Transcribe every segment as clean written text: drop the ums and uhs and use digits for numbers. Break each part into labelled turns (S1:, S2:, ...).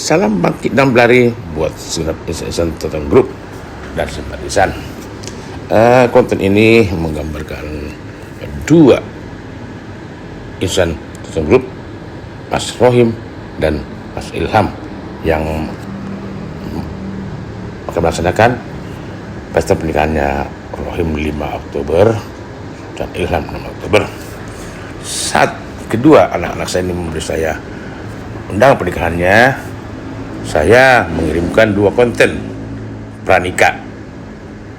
S1: Salam bangkit dan berlari buat segenap insan Totem Group dan simpatisan. Konten ini menggambarkan dua insan Totem Group, Mas Rohim dan Mas Ilham, yang akan melaksanakan pesta pernikahannya Rohim 5 Oktober dan Ilham 6 Oktober. Saat kedua anak-anak saya ini memberi saya undangan pernikahannya, saya mengirimkan dua konten pranikah.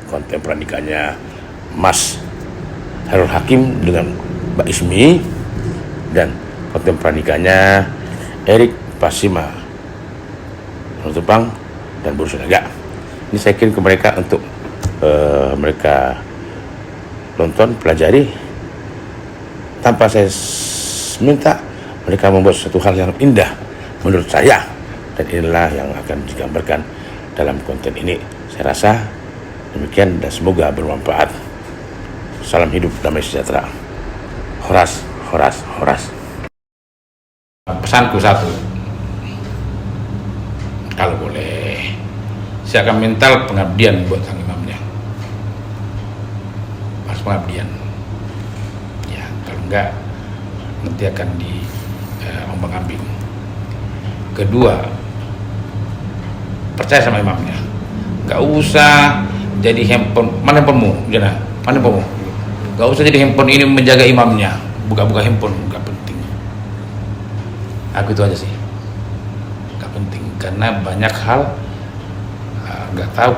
S1: Konten pranikahnya Mas Hairul Hakim dengan Mbak Ismi, dan konten pranikahnya Erik Pasima, Tepang dan Buru Sinaga. Ini saya kirim ke mereka untuk mereka nonton, pelajari, tanpa saya minta. Mereka membuat suatu hal yang indah menurut saya, dan inilah yang akan digambarkan dalam konten ini. Saya rasa demikian dan semoga bermanfaat. Salam hidup damai sejahtera. Horas, horas, horas. Pesanku satu, kalau boleh, saya akan mental pengabdian buat sang imamnya. Pas pengabdian, ya kalau enggak nanti akan di ombang-ambing. Kedua, percaya sama imamnya. Gak usah jadi handphone, mana handphonemu, Jana? Mana handphonemu? Gak usah jadi handphone ini menjaga imamnya. Buka-buka handphone, gak penting. Aku itu aja sih, gak penting. Karena banyak hal gak tahu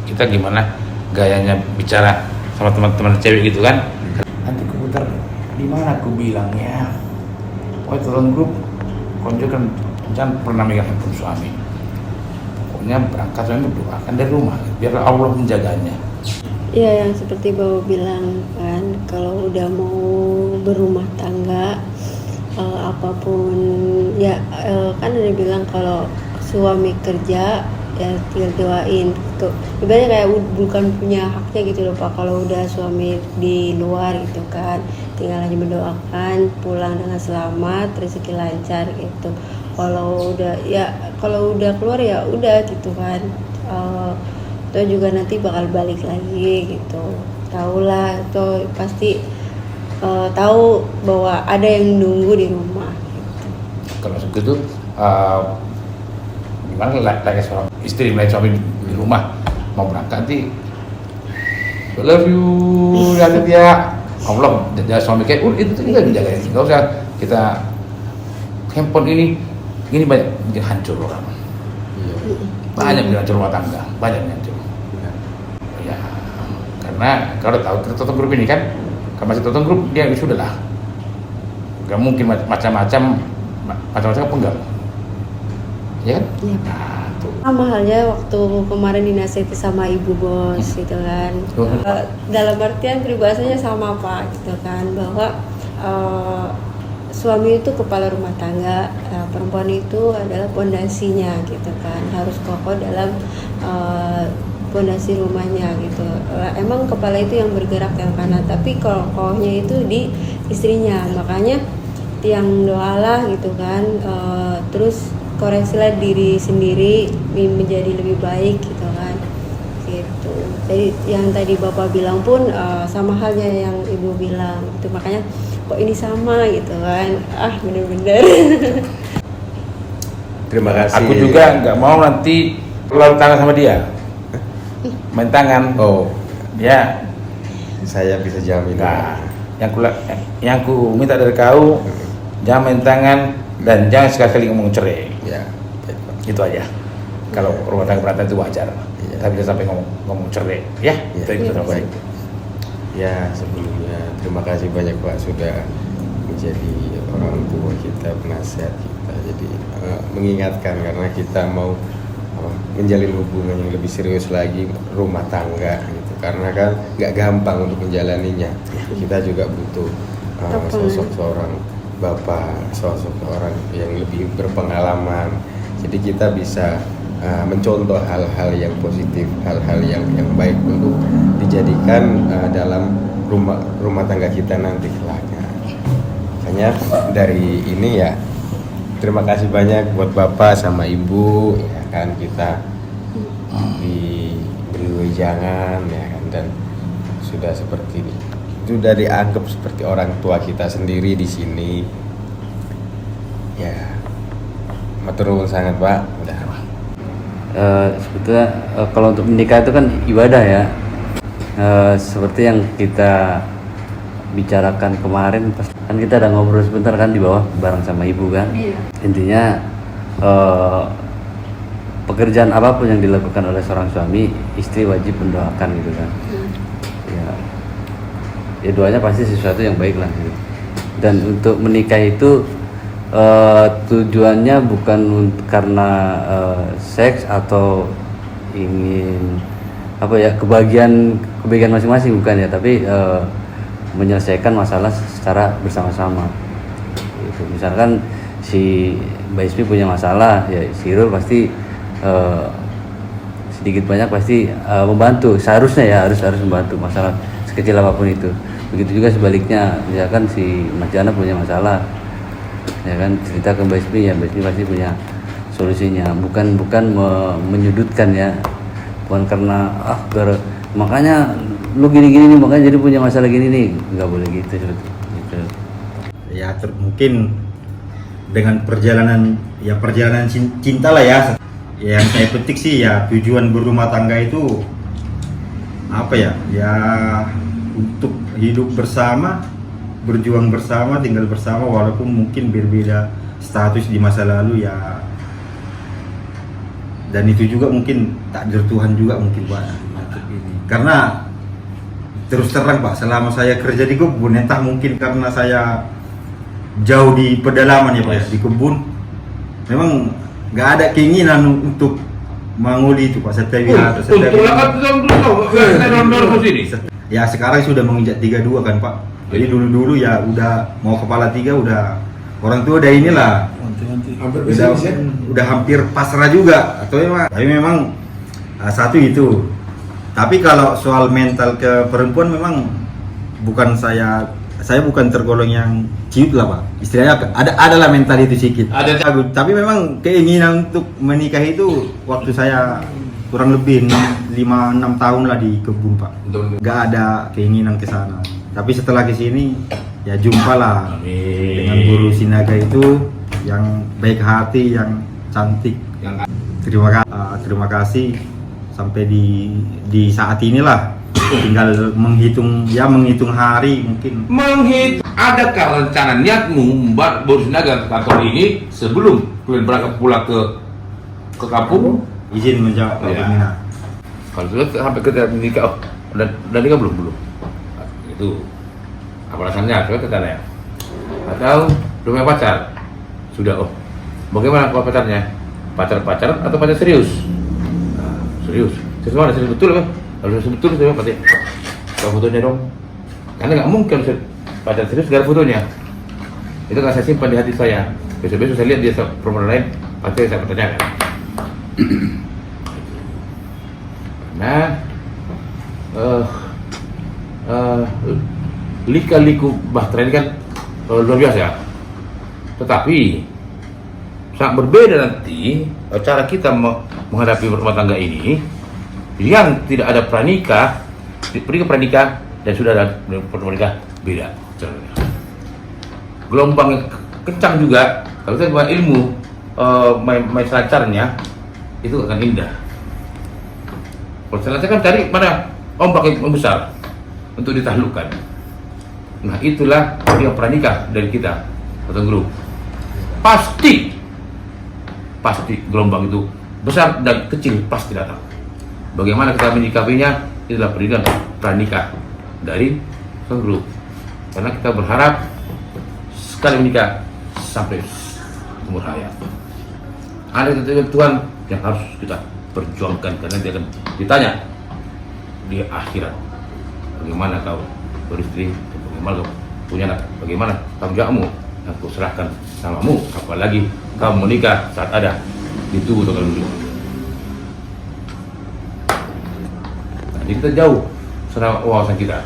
S1: kita gimana gayanya bicara sama teman-teman cewek gitu kan. Nanti aku putar di mana aku bilangnya. Totem Group, konjo kan jangan pernah megang handphone suami. Pokoknya berangkat suami berdoakan dari rumah, biar Allah menjaganya.
S2: Iya, yang seperti Bapak bilang kan, kalau udah mau berumah tangga, apapun ya, kan ada bilang kalau suami kerja ya tinggal doain gitu. Ibaratnya kayak bukan punya haknya gitu loh Pak, kalau udah suami di luar gitu kan, tinggal hanya mendoakan pulang dengan selamat, rezeki lancar gitu. Kalau udah keluar ya udah gitu kan, itu juga nanti bakal balik lagi gitu. Tahulah itu pasti tahu bahwa ada yang nunggu di rumah gitu.
S1: Kalau segitu gimana lagi seorang istri melihat suami di rumah mau berangkat nanti I love you lihat dia Allah jaga suami kayak itu juga dijagain. Nggak usah kita handphone ini banyak bikin hancur orang. Banyak bikin hancur rumah tangga, banyak bikin hancur. Ya, karena kalau tahu kita Totem Group ini kan, kalau masih Totem Group dia sudah lah, nggak mungkin macam-macam apa enggak, ya kan?
S2: Ya.
S1: Nah, tuh.
S2: Sama halnya waktu kemarin dinasihati sama ibu bos gitu kan, dalam artian peribahasanya sama Pak gitu kan, bahwa suami itu kepala rumah tangga, perempuan itu adalah pondasinya gitu kan, harus kokoh dalam pondasi rumahnya gitu. Emang kepala itu yang bergerak yang kanan, tapi kokohnya itu di istrinya. Makanya tiang doalah gitu kan, terus koreksilah diri sendiri menjadi lebih baik gitu kan, gitu. Jadi yang tadi Bapak bilang pun sama halnya yang Ibu bilang itu, makanya kok ini sama gitu kan, bener-bener.
S3: Terima kasih.
S1: Aku juga nggak mau nanti pelan tangan sama dia, main tangan.
S3: Oh
S1: Ya,
S3: saya bisa jamin.
S1: nah, yang ku minta dari kau, jangan main tangan dan jangan sekali-kali ngomong cerai.
S3: Ya, baik, Pak.
S1: Itu aja. Kalau rumah tangga berantakan itu wajar,
S3: Iya.
S1: tapi jangan sampai ngomong cerai. Ya,
S3: Ya,
S1: itu
S3: baik. Ya, sebelumnya terima kasih banyak Pak sudah menjadi orang tua kita, penasihat kita. Jadi mengingatkan karena kita mau menjalin hubungan yang lebih serius lagi, rumah tangga gitu. Karena kan nggak gampang untuk menjalaninya. Kita juga butuh sosok seorang bapak, sosok seorang yang lebih berpengalaman. Jadi kita bisa mencontoh hal-hal yang positif, hal-hal yang baik untuk dijadikan dalam rumah tangga kita nanti kelaknya. Makanya dari ini ya terima kasih banyak buat bapak sama ibu, ya kan, kita diberi wejangan, ya kan, dan sudah seperti ini. Sudah dianggap seperti orang tua kita sendiri di sini. Ya, matur nuwun sangat Pak. Udah.
S4: Sebetulnya kalau untuk menikah itu kan ibadah ya. Seperti yang kita bicarakan kemarin, kan kita ada ngobrol sebentar kan di bawah bareng sama ibu kan.
S2: Iya.
S4: Intinya pekerjaan apapun yang dilakukan oleh seorang suami, istri wajib mendoakan gitu kan. Ya doanya pasti sesuatu yang baik lah gitu. Dan untuk menikah itu tujuannya bukan karena seks atau ingin apa ya, kebahagiaan masing-masing, bukan ya, tapi menyelesaikan masalah secara bersama-sama gitu. Misalkan si Mbak Ismi punya masalah, ya si Irul pasti sedikit banyak pasti membantu, seharusnya ya harus membantu masalah sekecil apapun itu. Begitu juga sebaliknya, misalkan si Mas Jana punya masalah, ya kan, cerita ke Mbak Ismi, ya Mbak Ismi pasti punya solusinya. Bukan menyudutkan ya, bukan karena makanya lu gini nih, makanya jadi punya masalah gini nih, nggak boleh gitu.
S5: Ya mungkin dengan perjalanan cinta lah ya. Yang saya petik sih ya, tujuan berumah tangga itu apa ya? Ya untuk hidup bersama, berjuang bersama, tinggal bersama, walaupun mungkin berbeda status di masa lalu ya. Dan itu juga mungkin takdir Tuhan juga mungkin Pak. Karena terus terang Pak, selama saya kerja di kebun, entah mungkin karena saya jauh di pedalaman ya Pak, ya, di kebun, memang nggak ada keinginan untuk menguli itu Pak, setelah ya sekarang sudah menginjak 32 kan Pak. Jadi dulu ya udah mau kepala 3, udah orang tua udah inilah udah hampir pasrah juga, tapi memang satu itu. Tapi kalau soal mental ke perempuan memang bukan saya bukan tergolong yang ciut lah Pak. Istilahnya adalah mental itu sedikit. Tapi memang keinginan untuk menikah itu waktu saya kurang lebih 5-6 tahun lah di kebun Pak. Gak ada keinginan ke sana. Tapi setelah ke sini ya jumpalah dengan guru Sinaga itu yang baik hati, yang cantik. Terima kasih sampai di saat inilah, tinggal menghitung hari mungkin.
S1: Adakah rencana niatmu membuat Guru Sinaga ke kantor ini sebelum kalian berangkat pulang ke kampung?
S5: Izin menjawab Pak Pemina.
S1: Kalau sudah sampai ke nikah, udah nikah belum? Itu apa alasannya? Coba kita tanya. Atau belum punya pacar? Sudah. Bagaimana kalau pacarnya? Pacar atau pacar serius? Serius mana? Serius betul kan? Kalau serius betul saya pasti kalau fotonya dong. Karena nggak mungkin pacar serius gak ada fotonya. Itu nggak saya simpan di hati saya. Besok saya lihat dia perempuan lain, pasti saya pertanyakan. Nah, lika-liku bahtera ini kan luar biasa ya. Tetapi sangat berbeda nanti cara kita menghadapi rumah tangga ini yang tidak ada pranikah, pranikah dan sudah ada pranikah, beda caranya. Gelombang kencang juga. Kalau kita buat ilmu main selancarnya itu akan indah. Kalau selancar kan cari mana ombak yang besar untuk ditaklukkan. Nah itulah yang pranikah dari kita atau grup. Pasti gelombang itu besar dan kecil pasti datang. Bagaimana kita menyikapinya, itulah pendidikan pranikah dari grup. Karena kita berharap sekali menikah sampai umur hayat. Ada ketentuan yang harus kita perjuangkan, karena dia akan ditanya di akhirat. Bagaimana kau beristri, bagaimana kau punya anak, bagaimana tanggung jawabmu yang kau serahkan samamu, apalagi kau menikah saat ada di tubuh tukang dulu. Jadi kita jauh secara wawasan kita.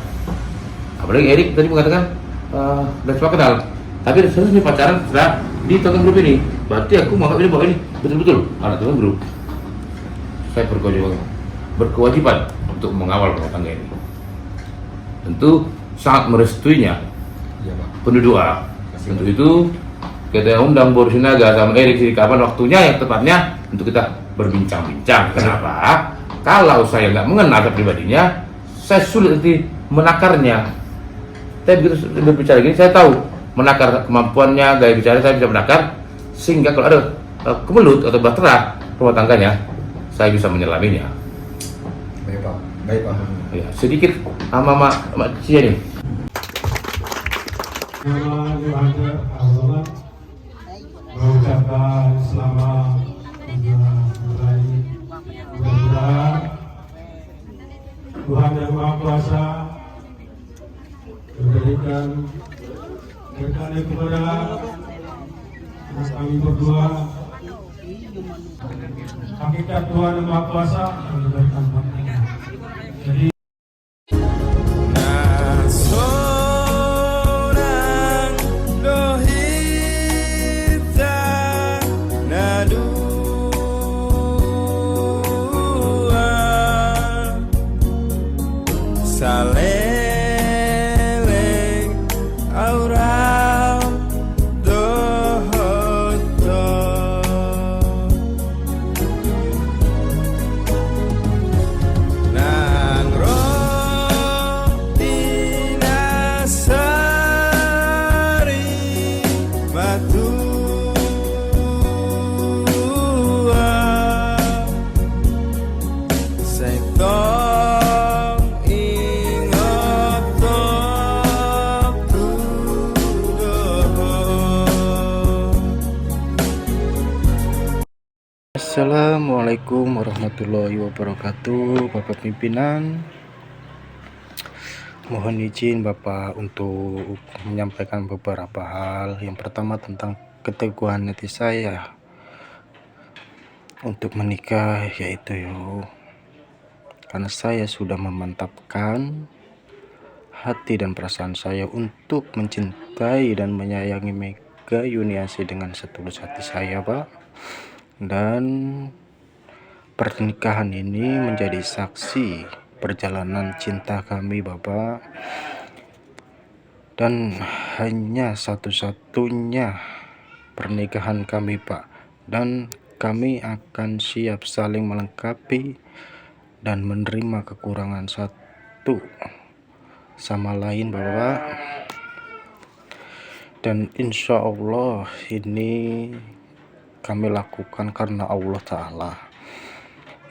S1: Apalagi Erik tadi mengatakan udah cuma kenal, tapi serius nih pacaran setelah di tukang grup ini. Berarti aku menganggap ini bahwa ini betul-betul anak Tuhan bro. Saya berkewajiban untuk mengawal rumah tangga ini. Tentu sangat merestuinya
S5: Iya, Pak.
S1: penduduk A. Untuk itu kita undang Boris Sinaga sama Erik Siri kapan waktunya yang tepatnya untuk kita berbincang-bincang. Kenapa? Kalau saya nggak mengenal pribadinya, saya sulit nanti menakarnya. Tapi begitu berbicara gini, saya tahu menakar kemampuannya, gaya bicara saya bisa menakar, sehingga kalau ada kemelut atau bahtera rumah tangganya, saya bisa menyelaminya.
S5: Baik, Pak. Baik, Pak.
S1: Ya, sedikit sama Mak Cia nih.
S6: Allah mengucapkan selamat meraih mudah-mudahan Tuhan yang Maha Kuasa memberikan berkat kepada kami berdua. Hakikat Tuhan yang Maha Kuasa memberikan berkat. Jadi
S7: saleleng aura dohoto nang roti nasari batu
S8: Assalamualaikum warahmatullahi wabarakatuh, Bapak pimpinan. Mohon izin Bapak untuk menyampaikan beberapa hal. Yang pertama tentang keteguhan hati saya untuk menikah, yaitu karena saya sudah memantapkan hati dan perasaan saya untuk mencintai dan menyayangi Mega Yuniasi dengan setulus hati saya, Pak. Dan pernikahan ini menjadi saksi perjalanan cinta kami, Bapak, dan hanya satu-satunya pernikahan kami, Pak, dan kami akan siap saling melengkapi dan menerima kekurangan satu sama lain, Bapak. Dan insya Allah ini kami lakukan karena Allah Ta'ala,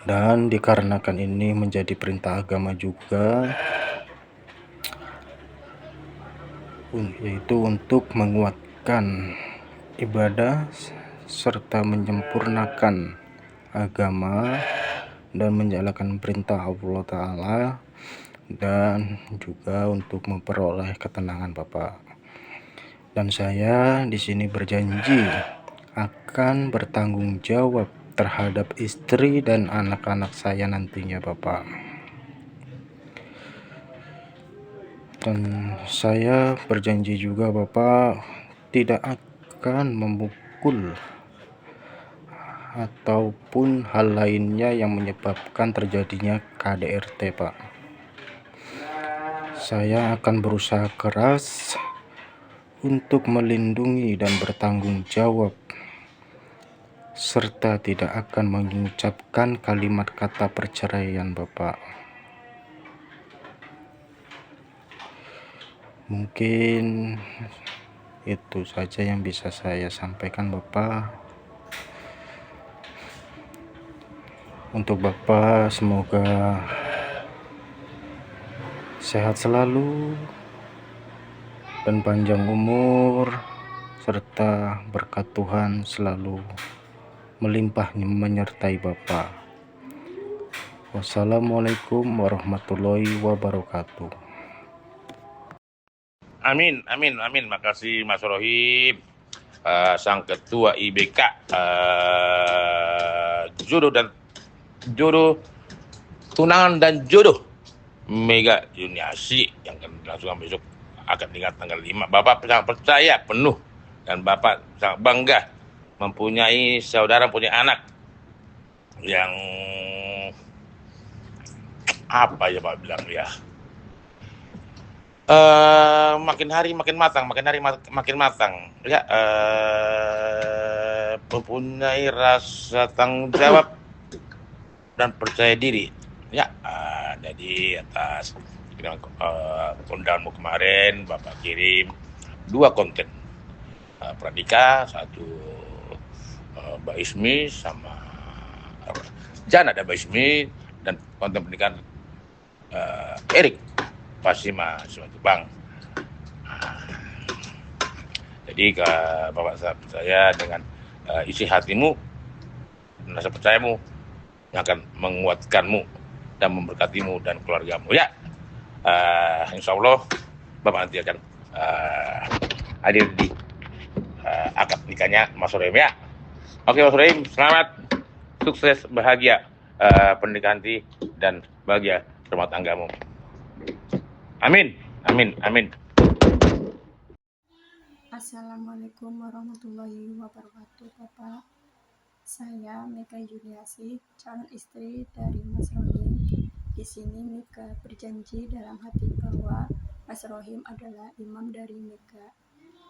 S8: dan dikarenakan ini menjadi perintah agama juga, yaitu untuk menguatkan ibadah serta menyempurnakan agama dan menjalankan perintah Allah Ta'ala, dan juga untuk memperoleh ketenangan, Bapak. Dan saya di sini berjanji akan bertanggung jawab terhadap istri dan anak-anak saya nantinya, Bapak. Dan saya berjanji juga, Bapak, tidak akan memukul ataupun hal lainnya yang menyebabkan terjadinya KDRT, Pak. Saya akan berusaha keras untuk melindungi dan bertanggung jawab, serta tidak akan mengucapkan kalimat kata perceraian, Bapak. Mungkin itu saja yang bisa saya sampaikan, Bapak. Untuk Bapak, semoga sehat selalu dan panjang umur, serta berkat Tuhan selalu melimpah menyertai Bapak. Wassalamualaikum warahmatullahi wabarakatuh.
S1: Amin, amin, amin. Makasih Mas Rohim, sang ketua IBK jodoh tunangan dan jodoh Mega Yuniasi yang akan dilangsungkan besok, akan tinggal tanggal 5. Bapak sangat percaya penuh dan Bapak sangat bangga mempunyai saudara, punya anak yang apa ya Pak bilang ya, makin hari makin matang ya, mempunyai rasa tanggung jawab dan percaya diri ya. Jadi atas undanganmu kemarin Bapak kirim 2 konten, Pradika, 1 Mbak Ismi sama Jan, ada Mbak Ismi, dan konten pernikahan Erik Pasima Jepang. Jadi Bapak saya dengan isi hatimu dan rasa percayamu yang akan menguatkanmu dan memberkatimu dan keluargamu ya. Insya Allah Bapak nanti akan hadir di akad nikahnya Mas Rohim ya. Oke Mas Rohim, selamat, sukses, bahagia pernikahan nanti dan bahagia rumah tanggamu. Amin, amin, amin.
S9: Assalamualaikum warahmatullahi wabarakatuh, Bapak. Saya Mega Juliasi, calon istri dari Mas Rohim. Di sini Mega berjanji dalam hati bahwa Mas Rohim adalah imam dari Mega,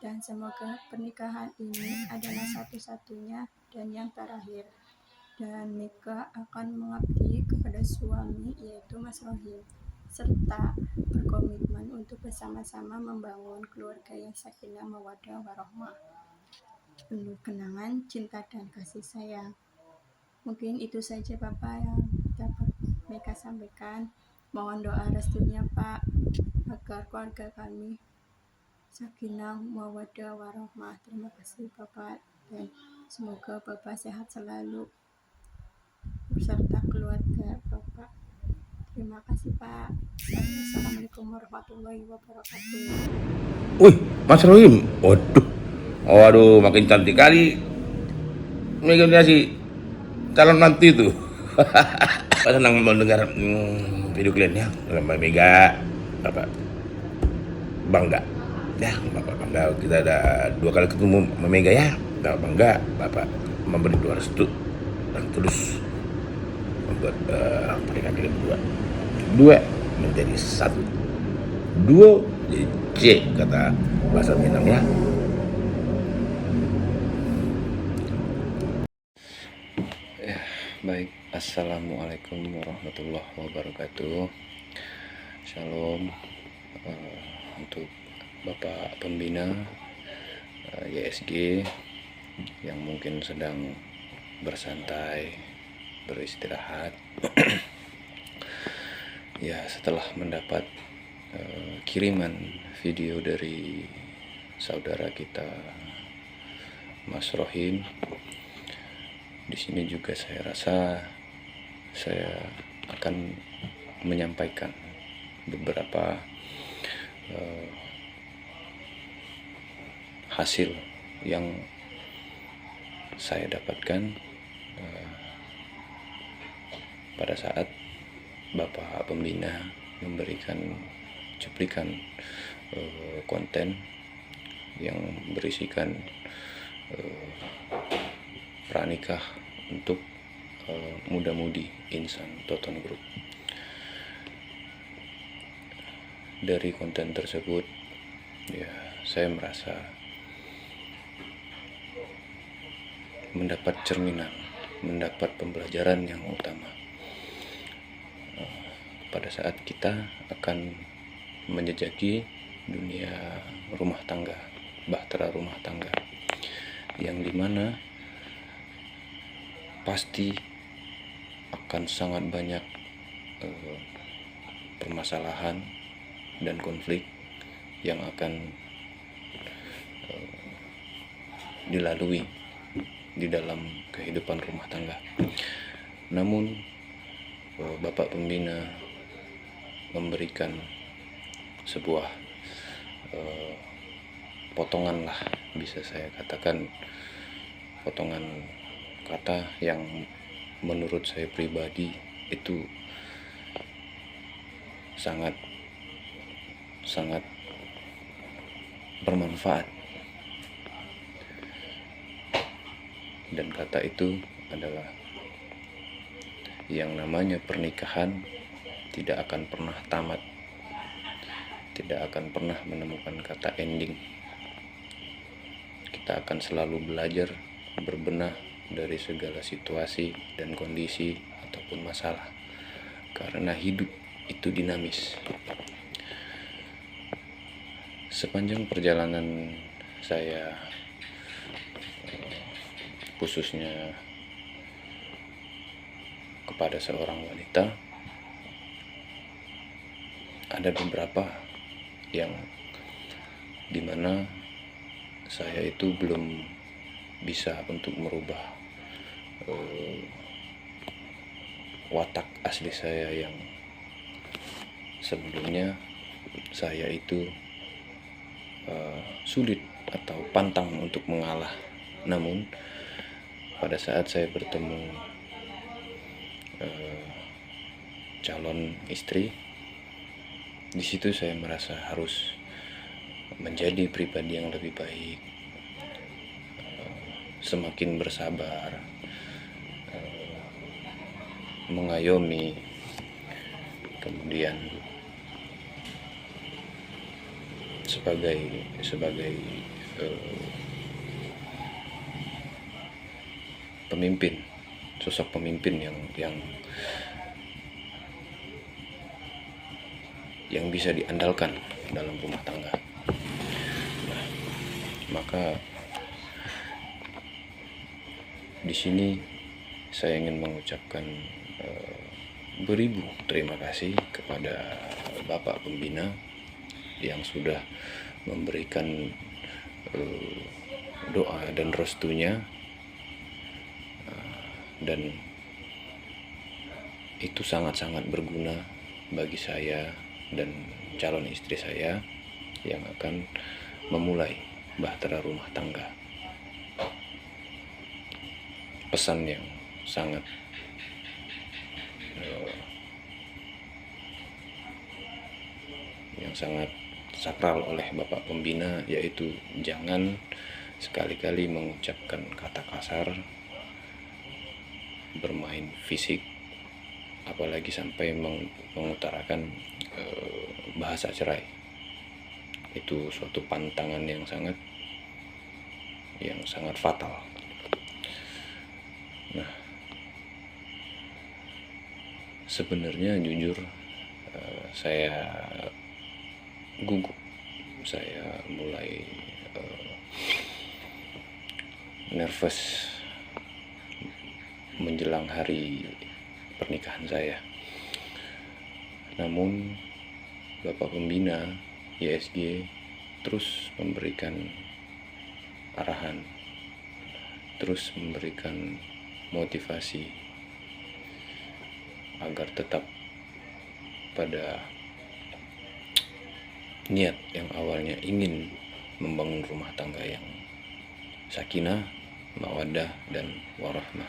S9: dan semoga pernikahan ini adalah satu-satunya dan yang terakhir. Dan Mega akan mengabdi kepada suami, yaitu Mas Rohim, serta berkomitmen untuk bersama-sama membangun keluarga yang sakinah mawaddah warahmah, penuh kenangan, cinta, dan kasih sayang. Mungkin itu saja Bapak yang dapat Mega sampaikan. Mohon doa restunya Pak, agar keluarga kami sakinah mawaddah warahmah. Terima kasih Bapak, dan semoga Bapak sehat selalu beserta keluarga Bapak. Terima kasih Pak. Assalamualaikum warahmatullahi wabarakatuh.
S1: Wih, Mas Rohim, waduh, makin cantik kali Mega Juliasi, calon nanti itu. Saya senang mendengar video kalian ya, Mbak Mega. Bapak bangga ya, Bapak bangga. Kita ada 2 kali ketemu Mbak Mega ya, Bapak bangga. Bapak memberi doa restu dan terus membuat pernikahan ini dua menjadi 1, 2 jadi C kata bahasa Minang ya.
S10: Baik, assalamualaikum warahmatullahi wabarakatuh. Shalom untuk Bapak Pembina YSG yang mungkin sedang bersantai, beristirahat. Ya, setelah mendapat kiriman video dari saudara kita Mas Rohim, di sini juga saya rasa saya akan menyampaikan beberapa hasil yang saya dapatkan pada saat Bapak Pembina memberikan cuplikan konten yang berisikan pranikah untuk muda-mudi insan Toton Group. Dari konten tersebut ya, saya merasa mendapat cerminan, mendapat pembelajaran yang utama pada saat kita akan menjejaki dunia rumah tangga, bahtera rumah tangga, yang dimana pasti akan sangat banyak permasalahan dan konflik yang akan dilalui di dalam kehidupan rumah tangga. Namun Bapak Pembina memberikan sebuah potongan lah, bisa saya katakan potongan kata yang menurut saya pribadi itu sangat bermanfaat. Dan kata itu adalah yang namanya pernikahan tidak akan pernah tamat, tidak akan pernah menemukan kata ending. Kita akan selalu belajar berbenah dari segala situasi dan kondisi ataupun masalah, karena hidup itu dinamis. Sepanjang perjalanan saya, khususnya kepada seorang wanita, ada beberapa yang dimana saya itu belum bisa untuk merubah watak asli saya yang sebelumnya saya itu sulit atau pantang untuk mengalah. Namun pada saat saya bertemu calon istri, di situ saya merasa harus menjadi pribadi yang lebih baik, semakin bersabar, mengayomi, kemudian sebagai pemimpin, sosok pemimpin yang bisa diandalkan dalam rumah tangga. Nah, maka di sini saya ingin mengucapkan beribu terima kasih kepada Bapak Pembina yang sudah memberikan doa dan restunya, dan itu sangat-sangat berguna bagi saya dan calon istri saya yang akan memulai bahtera rumah tangga. Pesan yang sangat sakral oleh Bapak Pembina, yaitu jangan sekali-kali mengucapkan kata kasar, bermain fisik, apalagi sampai mengutarakan bahasa cerai. Itu suatu pantangan yang sangat fatal. Nah, sebenarnya jujur saya gugup, saya mulai nervous menjelang hari pernikahan saya. Namun Bapak Pembina YSG terus memberikan arahan, terus memberikan motivasi agar tetap pada niat yang awalnya ingin membangun rumah tangga yang sakinah, mawaddah, dan warahmah.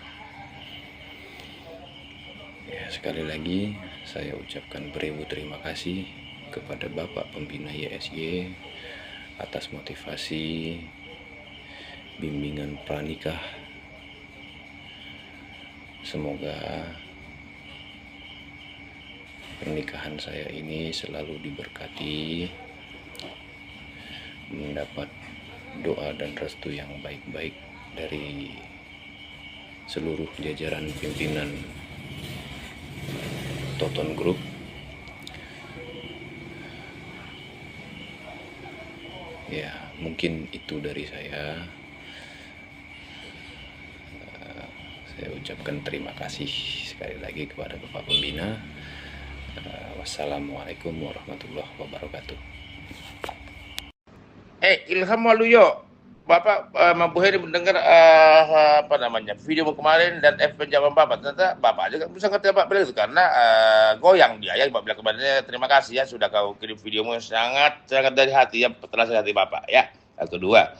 S10: Ya, sekali lagi saya ucapkan beribu terima kasih kepada Bapak Pembina YSG atas motivasi, bimbingan pranikah. Semoga pernikahan saya ini selalu diberkati, mendapat doa dan restu yang baik-baik dari seluruh jajaran pimpinan Toton Group. Ya, mungkin itu dari saya. Saya ucapkan terima kasih sekali lagi kepada Bapak Pembina. Wassalamualaikum warahmatullahi wabarakatuh.
S1: Ilham Waluyo, Bapak Mampu Heri mendengar videomu kemarin dan jawaban Bapak. Ternyata Bapak juga bisa ngerti Bapak bilang itu karena goyang dia ya. Bapak bilang kemarin terima kasih ya sudah kau kirim videomu yang sangat dari hati ya, terasa dari hati Bapak ya. Yang kedua,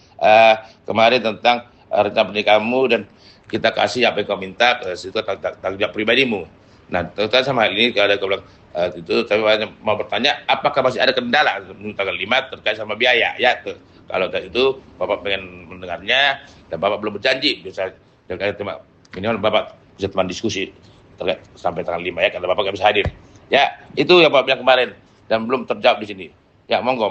S1: kemarin tentang rencana pernikahanmu dan kita kasih apa yang kau minta ke situ tanggung jawab pribadimu. Nah, terkait sama hal ini kalau kau bilang itu, saya mau bertanya apakah masih ada kendala menurut tanggal 5 terkait sama biaya ya. Kalau dari itu Bapak pengen mendengarnya dan Bapak belum berjanji bisa Dan terima minimal Bapak bisa teman diskusi terkait sampai tanggal 5 ya, karena Bapak nggak bisa hadir. Ya, itu yang Bapak bilang kemarin dan belum terjawab di sini. Ya, monggo.